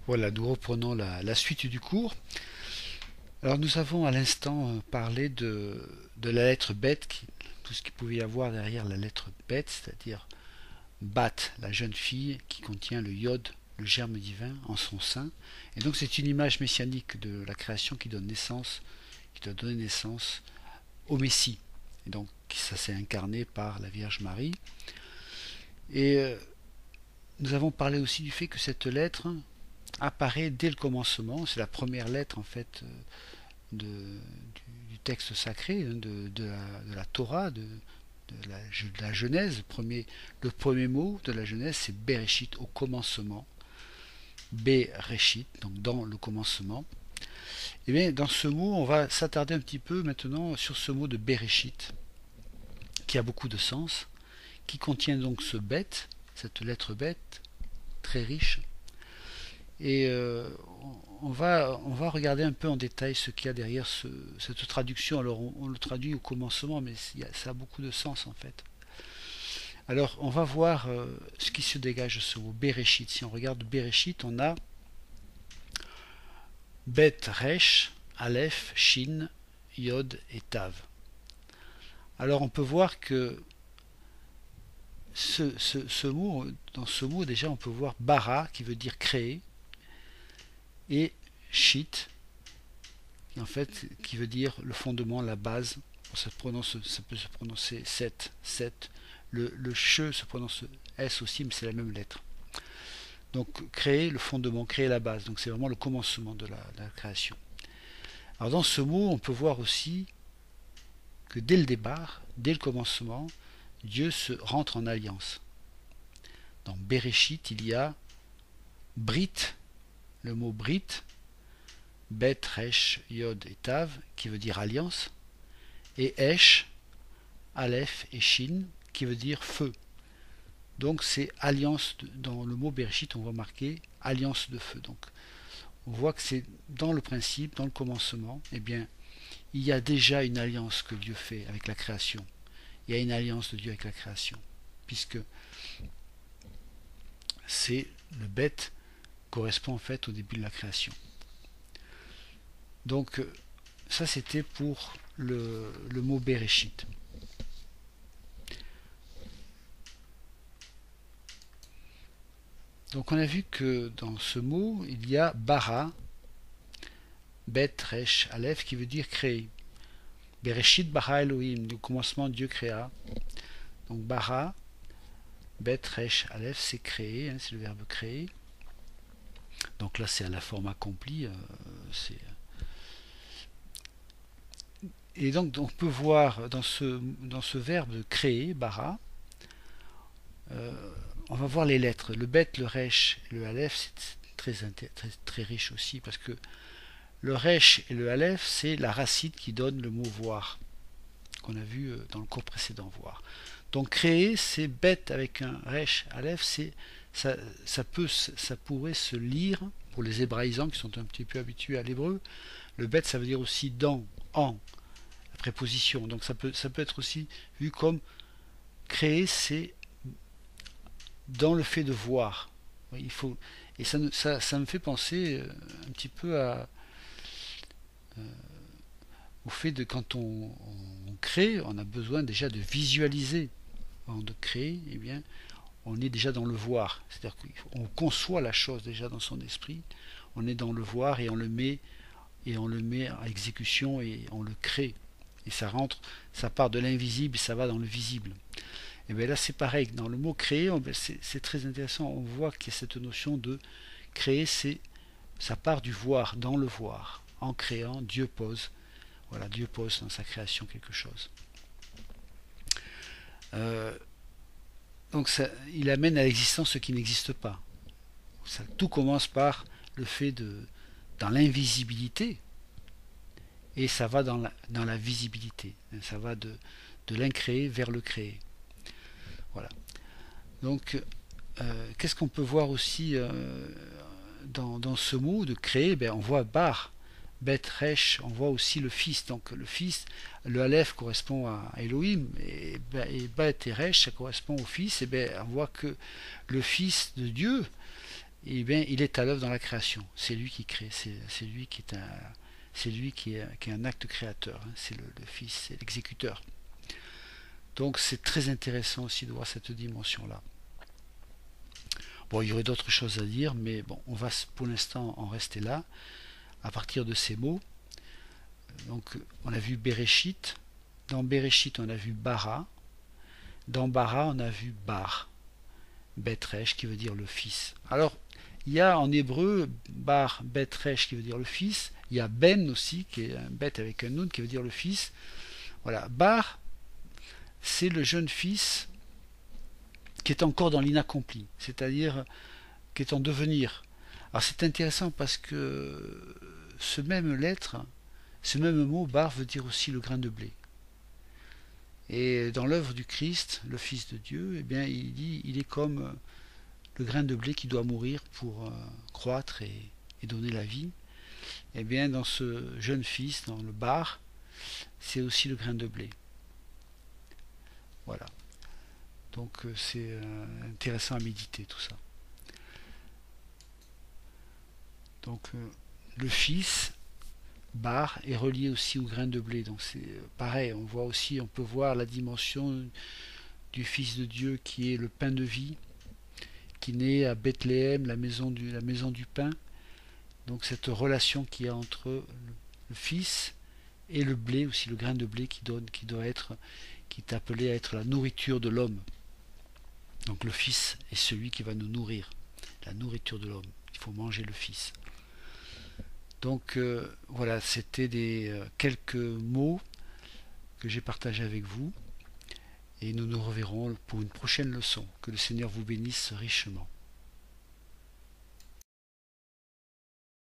Voilà, nous reprenons la suite du cours. Alors nous avons à l'instant parlé de la lettre bête, tout ce qu'il pouvait y avoir derrière la lettre bête, c'est-à-dire Bat, la jeune fille qui contient le yod, le germe divin, en son sein. Et donc c'est une image messianique de la création qui doit donner naissance au Messie. Et donc ça s'est incarné par la Vierge Marie. Et nous avons parlé aussi du fait que cette lettre apparaît dès le commencement. C'est la première lettre en fait du texte sacré, de la Torah, de la Genèse. Le premier mot de la Genèse, c'est Bereshit, au commencement. Bereshit, donc dans le commencement. Et bien dans ce mot, on va s'attarder un petit peu maintenant sur ce mot de Bereshit, qui a beaucoup de sens, qui contient donc ce bête, cette lettre bête, très riche. Et on va regarder un peu en détail ce qu'il y a derrière cette traduction. Alors on le traduit au commencement, mais ça a beaucoup de sens en fait. Alors on va voir ce qui se dégage de ce mot Bereshit. Si on regarde Bereshit, on a Bet Resh, Aleph, Shin, Yod et Tav. Alors on peut voir que dans ce mot déjà on peut voir bara qui veut dire créer, et shit qui veut dire le fondement, la base. Ça peut se prononcer set. Le che se prononce s aussi, mais c'est la même lettre. Donc créer le fondement, créer la base. Donc c'est vraiment le commencement de la création. Alors dans ce mot, on peut voir aussi que dès le départ, dès le commencement, Dieu se rentre en alliance. Dans Bereshit, il y a Brit, le mot Brit, Bet, Resh, Yod et Tav, qui veut dire alliance, et Esh, Aleph et Shin, qui veut dire feu. Donc c'est alliance, dans le mot Bereshit, on voit marqué alliance de feu. Donc on voit que c'est dans le principe, dans le commencement, eh bien, il y a déjà une alliance que Dieu fait avec la création. Il y a une alliance de Dieu avec la création, puisque c'est le bête correspond en fait au début de la création. Donc ça c'était pour le mot Bereshit. Donc on a vu que dans ce mot il y a bara, bet, resh, aleph qui veut dire créer. Bereshit bara Elohim, du commencement Dieu créa. Donc bara, bet, resh, aleph c'est créer, c'est le verbe créer. Donc là c'est à la forme accomplie. Et donc on peut voir dans ce verbe créer, bara, on va voir les lettres. Le bet, le resh et le aleph, c'est très riche aussi, parce que le resh et le aleph, c'est la racine qui donne le mot voir, qu'on a vu dans le cours précédent, voir. Donc créer, c'est bet avec un resh, aleph, ça pourrait se lire, pour les hébraïsants qui sont un petit peu habitués à l'hébreu, le bet ça veut dire aussi dans, en, la préposition. Donc ça peut être aussi vu comme créer, c'est dans le fait de voir. Et ça me fait penser un petit peu au fait de quand on crée, on a besoin déjà de visualiser. Avant de créer, eh bien, on est déjà dans le voir. C'est-à-dire qu'on conçoit la chose déjà dans son esprit. On est dans le voir et on le met à exécution et on le crée. Et ça part de l'invisible et ça va dans le visible. Et bien là c'est pareil, dans le mot créer, c'est très intéressant, on voit qu'il y a cette notion de créer, ça part du voir, dans le voir. En créant, Dieu pose dans sa création quelque chose. Donc il amène à l'existence ce qui n'existe pas. Tout commence par le fait dans l'invisibilité, et ça va dans la visibilité. Ça va de l'incréé vers le créé. Voilà. Donc, qu'est-ce qu'on peut voir aussi dans ce mot de créer? On voit bar, bet, resh, on voit aussi le fils. Donc le fils, le aleph correspond à Elohim, et bet et resh, ça correspond au fils. Et on voit que le fils de Dieu, et bien il est à l'œuvre dans la création. C'est lui qui crée, c'est lui qui est qui est un acte créateur, hein. C'est le Fils, c'est l'exécuteur. Donc c'est très intéressant aussi de voir cette dimension-là. Bon, il y aurait d'autres choses à dire, mais bon, on va pour l'instant en rester là, à partir de ces mots. Donc on a vu Bereshit, dans Bereshit on a vu Bara, dans Bara on a vu Bar, Betresh qui veut dire le fils. Alors il y a en hébreu Bar, Betresh qui veut dire le fils, il y a Ben aussi, qui est un bet avec un nun qui veut dire le fils. Voilà, Bar, c'est le jeune fils qui est encore dans l'inaccompli, c'est-à-dire qui est en devenir. Alors c'est intéressant parce que ce même lettre, ce même mot, bar, veut dire aussi le grain de blé. Et dans l'œuvre du Christ, le Fils de Dieu, eh bien, il dit, il est comme le grain de blé qui doit mourir pour croître et donner la vie. Eh bien, dans ce jeune fils, dans le bar, c'est aussi le grain de blé. Voilà. Donc c'est intéressant à méditer tout ça. Donc le fils bar est relié aussi au grain de blé. Donc c'est pareil, on voit aussi, on peut voir la dimension du Fils de Dieu qui est le pain de vie, qui naît à Bethléem, la maison du pain. Donc cette relation qu'il y a entre le Fils et le blé, aussi le grain de blé qui est appelé à être la nourriture de l'homme. Donc le Fils est celui qui va nous nourrir, la nourriture de l'homme. Il faut manger le Fils. Donc voilà, c'était quelques mots que j'ai partagés avec vous et nous nous reverrons pour une prochaine leçon. Que le Seigneur vous bénisse richement.